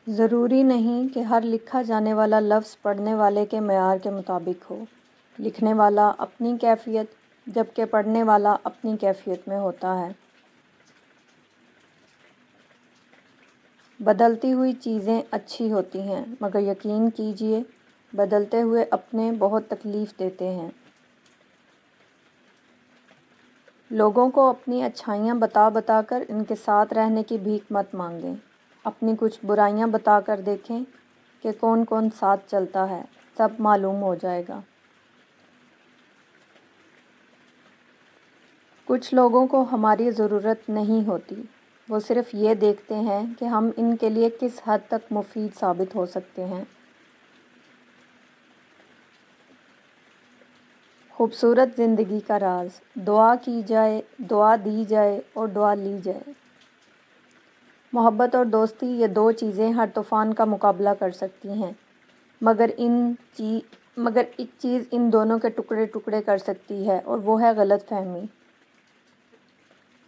ضروری نہیں کہ ہر لکھا جانے والا لفظ پڑھنے والے کے معیار کے مطابق ہو۔ لکھنے والا اپنی کیفیت جبکہ پڑھنے والا اپنی کیفیت میں ہوتا ہے۔ بدلتی ہوئی چیزیں اچھی ہوتی ہیں مگر یقین کیجیے بدلتے ہوئے اپنے بہت تکلیف دیتے ہیں۔ لوگوں کو اپنی اچھائیاں بتا بتا کر ان کے ساتھ رہنے کی بھیک مت مانگیں۔ اپنی کچھ برائیاں بتا کر دیکھیں کہ کون کون ساتھ چلتا ہے، سب معلوم ہو جائے گا۔ کچھ لوگوں کو ہماری ضرورت نہیں ہوتی، وہ صرف یہ دیکھتے ہیں کہ ہم ان کے لیے کس حد تک مفید ثابت ہو سکتے ہیں۔ خوبصورت زندگی کا راز، دعا کی جائے، دعا دی جائے اور دعا لی جائے۔ محبت اور دوستی یہ دو چیزیں ہر طوفان کا مقابلہ کر سکتی ہیں، مگر ایک چیز ان دونوں کے ٹکڑے ٹکڑے کر سکتی ہے اور وہ ہے غلط فہمی۔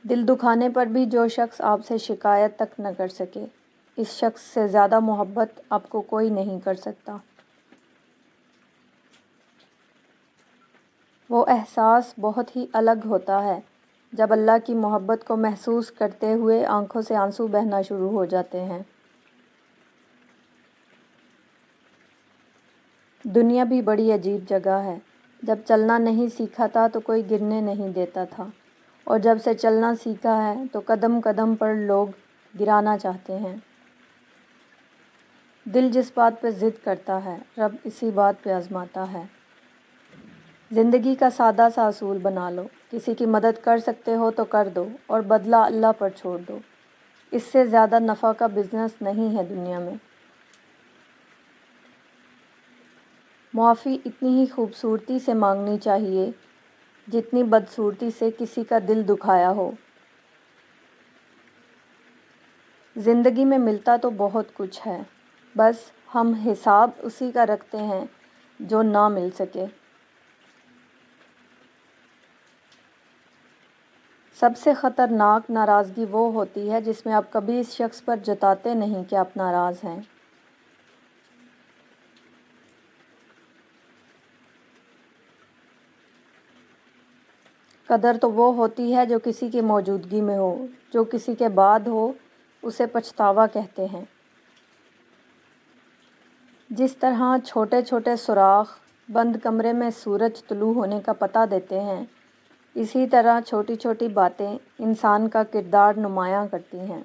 دل دکھانے پر بھی جو شخص آپ سے شکایت تک نہ کر سکے، اس شخص سے زیادہ محبت آپ کو کوئی نہیں کر سکتا۔ وہ احساس بہت ہی الگ ہوتا ہے جب اللہ کی محبت کو محسوس کرتے ہوئے آنکھوں سے آنسو بہنا شروع ہو جاتے ہیں۔ دنیا بھی بڑی عجیب جگہ ہے۔ جب چلنا نہیں سیکھا تھا تو کوئی گرنے نہیں دیتا تھا، اور جب سے چلنا سیکھا ہے تو قدم قدم پر لوگ گرانا چاہتے ہیں۔ دل جس بات پہ ضد کرتا ہے، رب اسی بات پہ آزماتا ہے۔ زندگی کا سادہ سا اصول بنا لو، کسی کی مدد کر سکتے ہو تو کر دو اور بدلہ اللہ پر چھوڑ دو۔ اس سے زیادہ نفع کا بزنس نہیں ہے دنیا میں۔ معافی اتنی ہی خوبصورتی سے مانگنی چاہیے جتنی بدصورتی سے کسی کا دل دکھایا ہو۔ زندگی میں ملتا تو بہت کچھ ہے، بس ہم حساب اسی کا رکھتے ہیں جو نہ مل سکے۔ سب سے خطرناک ناراضگی وہ ہوتی ہے جس میں آپ کبھی اس شخص پر جتاتے نہیں کہ آپ ناراض ہیں۔ قدر تو وہ ہوتی ہے جو کسی کی موجودگی میں ہو، جو کسی کے بعد ہو اسے پچھتاوا کہتے ہیں۔ جس طرح چھوٹے چھوٹے سوراخ بند کمرے میں سورج طلوع ہونے کا پتہ دیتے ہیں، اسی طرح چھوٹی چھوٹی باتیں انسان کا کردار نمایاں کرتی ہیں۔